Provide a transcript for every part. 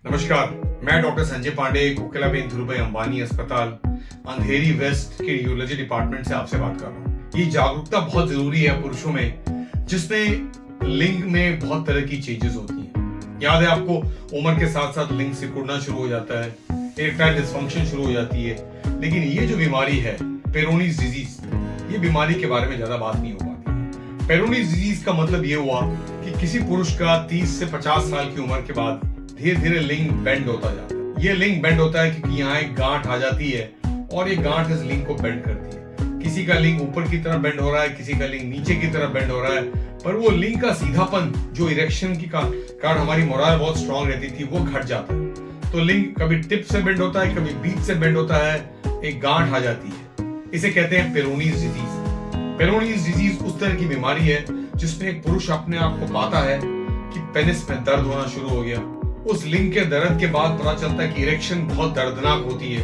नमस्कार, मैं डॉक्टर संजय पांडे, कोकिलाबेन धीरूभाई अंबानी अस्पताल अंधेरी वेस्ट के यूरोलॉजी डिपार्टमेंट से आपसे बात कर रहा हूँ। ये जागरूकता बहुत जरूरी है पुरुषों में, जिसमें लिंग में बहुत तरह की चेंजेस होती हैं। याद है आपको, उम्र के साथ साथ लिंग सिकुड़ना शुरू हो जाता है, इरेक्टाइल डिसफंक्शन शुरू हो जाती है। लेकिन ये जो बीमारी है पेरोनीज डिजीज, ये बीमारी के बारे में ज्यादा बात नहीं हो पाती। पेरोनीज डिजीज का मतलब ये हुआ कि किसी पुरुष का 30 से 50 साल की उम्र के बाद धीरे धीरे लिंग बेंड होता जाता है। ये लिंग बेंड होता है क्योंकि यहाँ एक गांठ आ जाती है और ये गांठ इस लिंग को बेंड करती है। किसी का लिंग ऊपर की तरफ बेंड हो रहा है, किसी का लिंग नीचे की तरफ बेंड हो रहा है, पर वो लिंग का सीधापन जो इरेक्शन की कारण हमारी मोराल बहुत स्ट्रांग रहती थी, वो घट जाता है। तो लिंग कभी टिप से बेंड होता है, कभी बीच से बेंड होता है, एक गांठ आ जाती है। इसे कहते हैं पेरोनीज डिजीज। पेरोनीज डिजीज उस तरह की बीमारी है जिसमें एक पुरुष अपने आप को पाता है कि पेनिस में दर्द होना शुरू हो गया। उस लिंग के दर्द के बाद पता चलता है कि इरेक्शन बहुत दर्दनाक होती है।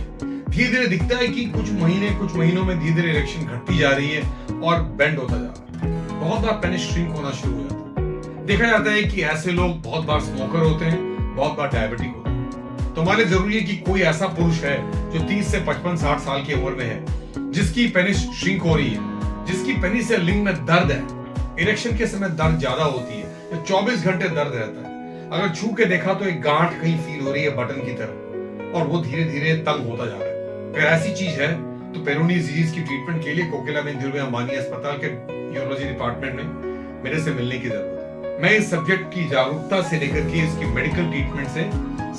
धीरे धीरे दिखता है कि कुछ महीनों में धीरे धीरे इरेक्शन घटती जा रही है और बेंड होता जा रहा है। बहुत बार पेनिस श्रिंक होना शुरू हो जाता है। देखा जाता है कि ऐसे लोग बहुत बार स्मोकर होते हैं, बहुत बार डायबिटिक होते हैं। तो हमारे जरूरी है कि कोई ऐसा पुरुष है जो 30 से 55-60 साल की उम्र में है, जिसकी पेनिस श्रिंक हो रही है, जिसकी पेनिस या लिंग में दर्द है, इरेक्शन के समय दर्द ज्यादा होती है, 24 घंटे दर्द रहता है। अगर छू के देखा तो एक गांठ कहीं फील हो रही है बटन की तरह और वो धीरे धीरे तंग होता जा रहा है। अगर ऐसी चीज है तो पेरोनीज डिजीज की ट्रीटमेंट के लिए कोकिलाबेन धीरूभाई अंबानी अस्पताल के यूरोलॉजी डिपार्टमेंट में मेरे से मिलने की जरूरत है। मैं इस सब्जेक्ट की जागरूकता से लेकर के इसकी मेडिकल ट्रीटमेंट से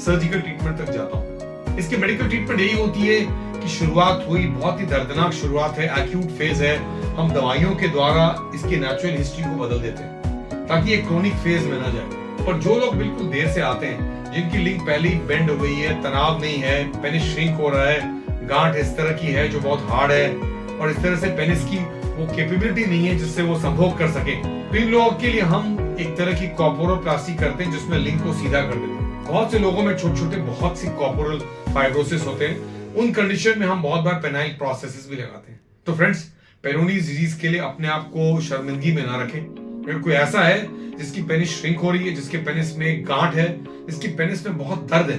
सर्जिकल ट्रीटमेंट तक जाता हूँ। इसकी मेडिकल ट्रीटमेंट यही होती है कि शुरुआत हुई, बहुत ही दर्दनाक शुरुआत है, एक्यूट फेज है, हम दवाइयों के द्वारा इसकी नेचुरल हिस्ट्री को बदल देते हैं ताकि ये क्रोनिक फेज में ना जाए। और जो लोग बिल्कुल देर से आते हैं, जिनकी लिंग पहले ही बेंड हो गई है, तनाव नहीं है, पेनिस श्रिंक हो रहा है, गांठ इस तरह की है जो बहुत हार्ड है और इस तरह से पेनिस की वो कैपेबिलिटी नहीं है जिससे वो संभोग कर सके, तो इन लोगों के लिए हम एक तरह की कॉर्पोरोप्लास्टी करते हैं जिसमें लिंग को सीधा कर देते हैं। बहुत से लोगों में छोटे छोटे बहुत सी कॉर्पोरल फाइब्रोसिस होते हैं। उन कंडीशन में हम बहुत बार पेनाइल प्रोस्थेसिस भी लगाते हैं। तो फ्रेंड्स, पेरोनीज डिजीज के लिए अपने आप को शर्मिंदगी में ना रखें। अगर कोई ऐसा है जिसकी पेनिस श्रिंक हो रही है, जिसके पेनिस में एक गांठ है, जिसकी पेनिस में बहुत दर्द है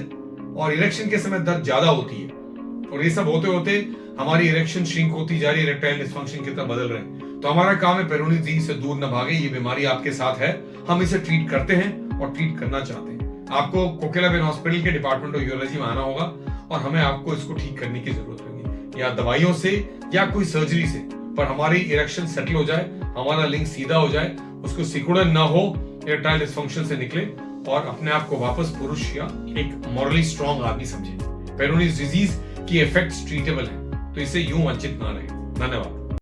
और इरेक्शन के समय दर्द ज्यादा होती है, और ये सब होते होते हमारी इरेक्शन श्रिंक होती जा रही है, इरेक्टाइल डिसफंक्शन की तरफ बदल रहे हैं, तो हमारा काम है पेरोनीज डिजीज से दूर न भागे। ये बीमारी आपके साथ है, हम इसे ट्रीट करते हैं और ट्रीट करना चाहते हैं। आपको कोकिलाबेन हॉस्पिटल के डिपार्टमेंट ऑफ यूरोलॉजी में आना होगा और हमें आपको इसको ठीक करने की जरूरत होगी, या दवाइयों से या कोई सर्जरी से, पर हमारी इरेक्शन सेटल हो जाए, हमारा लिंग सीधा हो जाए, उसको सिकुड़न ना हो, इरेक्टाइल डिसफंक्शन से निकले और अपने आप को वापस पुरुष या एक मॉरली स्ट्रॉन्ग आदमी समझे। पेरोनीज डिजीज की इफेक्ट्स ट्रीटेबल है, तो इसे यूं वंचित ना रहे। धन्यवाद।